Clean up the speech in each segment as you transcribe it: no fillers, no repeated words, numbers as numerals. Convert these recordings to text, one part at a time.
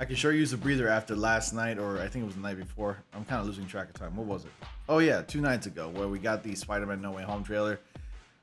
I can sure use a breather after last night, or I think it was the night before. I'm kind of losing track of time. What was it? Oh yeah, 2 nights ago, where we got the Spider-Man No Way Home trailer.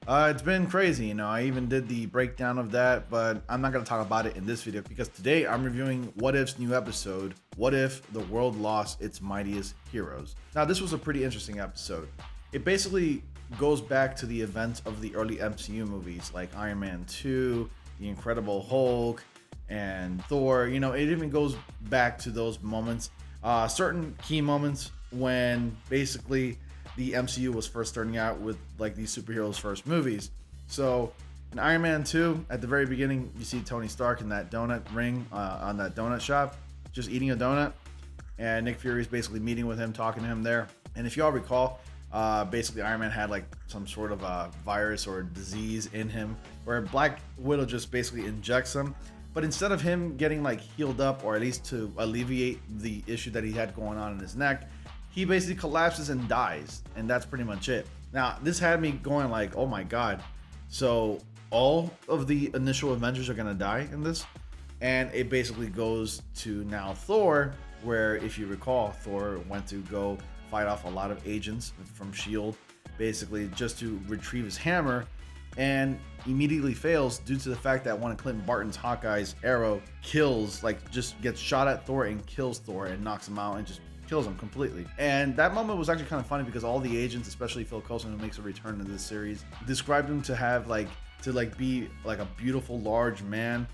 It's been crazy, you know. I even did the breakdown of that, but I'm not gonna talk about it in this video because today I'm reviewing What If's new episode, What If the World Lost Its Mightiest Heroes. Now, this was a pretty interesting episode. It basically goes back to the events of the early MCU movies like Iron Man 2, The Incredible Hulk, and Thor. You know, it even goes back to those moments, certain key moments when basically the MCU was first starting out with like these superheroes' first movies. So in Iron Man 2, at the very beginning, you see Tony Stark in that donut ring on that donut shop, just eating a donut, and Nick Fury is basically meeting with him, talking to him there. And if you all recall, basically Iron Man had like some sort of a virus or disease in him, where Black Widow just basically injects him. But instead of him getting like healed up, or at least to alleviate the issue that he had going on in his neck, he basically collapses and dies, and that's pretty much it. Now, this had me going like, oh my god, so all of the initial Avengers are gonna die in this? And it basically goes to now Thor, where if you recall, Thor went to go fight off a lot of agents from S.H.I.E.L.D., basically just to retrieve his hammer, and immediately fails due to the fact that one of Clint Barton's Hawkeye's arrow kills, like just gets shot at Thor and kills Thor and knocks him out and just kills him completely. And that moment was actually kind of funny because all the agents, especially Phil Coulson, who makes a return in this series, described him to have be like a beautiful large man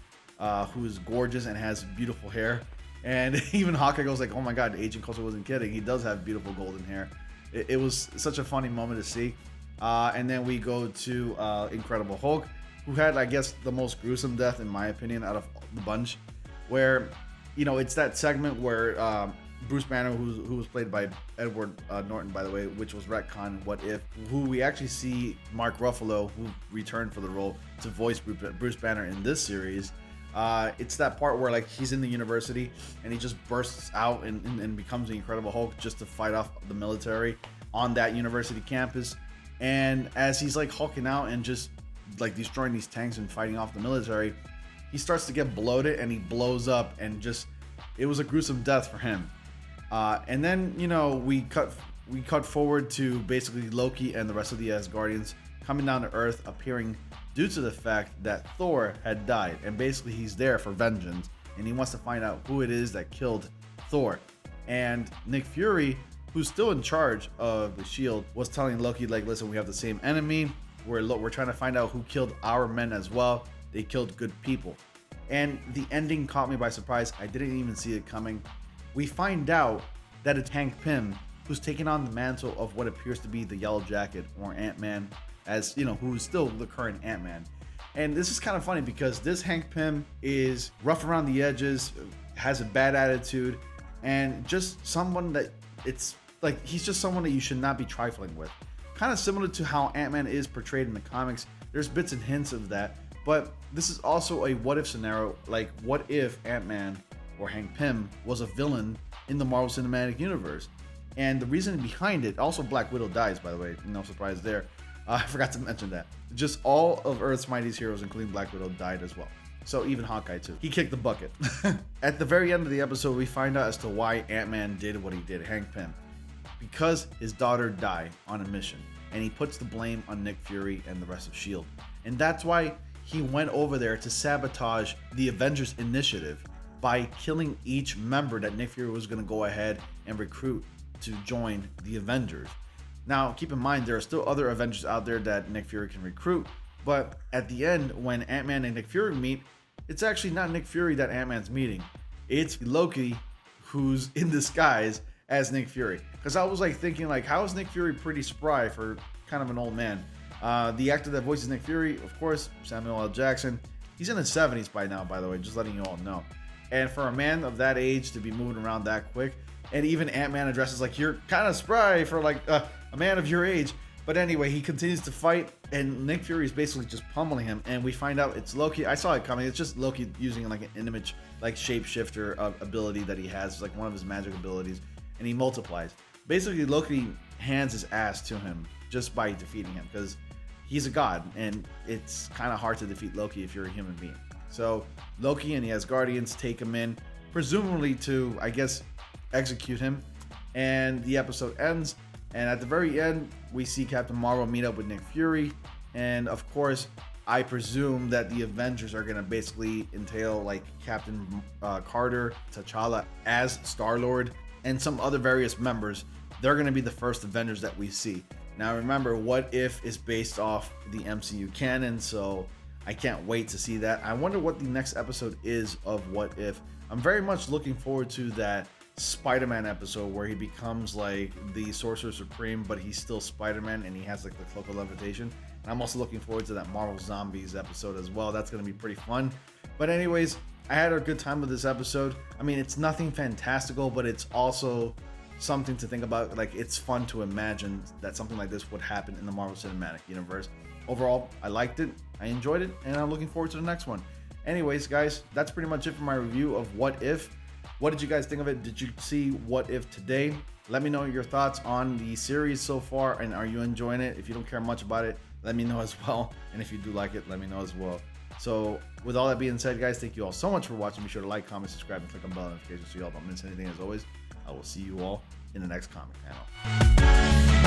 who is gorgeous and has beautiful hair. And even Hawkeye goes like, oh my god, Agent Coulson wasn't kidding, he does have beautiful golden hair. It was such a funny moment to see. And then we go to Incredible Hulk, who had, I guess, the most gruesome death in my opinion out of the bunch, where, you know, it's that segment where Bruce Banner, who was played by Edward Norton, by the way, which was retcon What If, who we actually see Mark Ruffalo, who returned for the role to voice Bruce Banner in this series. It's that part where like he's in the university and he just bursts out and becomes the Incredible Hulk just to fight off the military on that university campus. And as he's like hulking out and just like destroying these tanks and fighting off the military, he starts to get bloated and he blows up, and just, it was a gruesome death for him. And then, you know, we cut forward to basically Loki and the rest of the Asgardians coming down to Earth, appearing due to the fact that Thor had died, and basically he's there for vengeance and he wants to find out who it is that killed Thor. And Nick Fury, who's still in charge of the S.H.I.E.L.D., was telling Loki like, listen, we have the same enemy, we're trying to find out who killed our men as well. They killed good people. And the ending caught me by surprise. I didn't even see it coming. We find out that it's Hank Pym who's taking on the mantle of what appears to be the Yellow Jacket, or Ant-Man, as you know, who's still the current Ant-Man. And this is kind of funny because this Hank Pym is rough around the edges, has a bad attitude, and just someone that, it's like, he's just someone that you should not be trifling with. Kind of similar to how Ant-Man is portrayed in the comics. There's bits and hints of that, but this is also a what if scenario. Like, what if Ant-Man or Hank Pym was a villain in the Marvel Cinematic Universe? And the reason behind it, also Black Widow dies, by the way, no surprise there. I forgot to mention that. Just all of Earth's mightiest heroes, including Black Widow, died as well. So even Hawkeye too. He kicked the bucket. At the very end of the episode, we find out as to why Ant-Man did what he did, Hank Pym. Because his daughter died on a mission, and he puts the blame on Nick Fury and the rest of S.H.I.E.L.D. And that's why he went over there to sabotage the Avengers initiative by killing each member that Nick Fury was going to go ahead and recruit to join the Avengers. Now, keep in mind, there are still other Avengers out there that Nick Fury can recruit, but at the end, when Ant-Man and Nick Fury meet, it's actually not Nick Fury that Ant-Man's meeting. It's Loki, who's in disguise as Nick Fury. Because I was like thinking, like, how is Nick Fury pretty spry for kind of an old man? The actor that voices Nick Fury, of course, Samuel L. Jackson. He's in his 70s by now, by the way, just letting you all know. And for a man of that age to be moving around that quick, and even Ant-Man addresses like, you're kind of spry for like a man of your age. But anyway, he continues to fight, and Nick Fury is basically just pummeling him. And we find out it's Loki. I saw it coming. It's just Loki using like an image, like shapeshifter ability that he has, like one of his magic abilities, and he multiplies. Basically, Loki hands his ass to him just by defeating him, because he's a god, and it's kind of hard to defeat Loki if you're a human being. So Loki and the Asgardians take him in, presumably to, I guess, execute him. And the episode ends. And at the very end, we see Captain Marvel meet up with Nick Fury. And of course, I presume that the Avengers are going to basically entail like Captain Carter, T'Challa as Star-Lord, and some other various members. They're going to be the first Avengers that we see. Now remember, What If is based off the MCU canon, so I can't wait to see that. I wonder what the next episode is of What If. I'm very much looking forward to that Spider-Man episode where he becomes like the Sorcerer Supreme, but he's still Spider-Man and he has like the cloak of levitation. And I'm also looking forward to that Marvel Zombies episode as well. That's going to be pretty fun. But anyways, I had a good time with this episode. I mean, it's nothing fantastical, but it's also something to think about. Like, it's fun to imagine that something like this would happen in the Marvel Cinematic Universe. Overall, I liked it, I enjoyed it, and I'm looking forward to the next one. Anyways, guys, that's pretty much it for my review of What If. What did you guys think of it? Did you see What If today? Let me know your thoughts on the series so far, and are you enjoying it? If you don't care much about it, let me know as well. And if you do like it, let me know as well. So with all that being said, guys, thank you all so much for watching. Be sure to like, comment, subscribe, and click on bell notifications so y'all don't miss anything. As always, I will see you all in the next comic panel.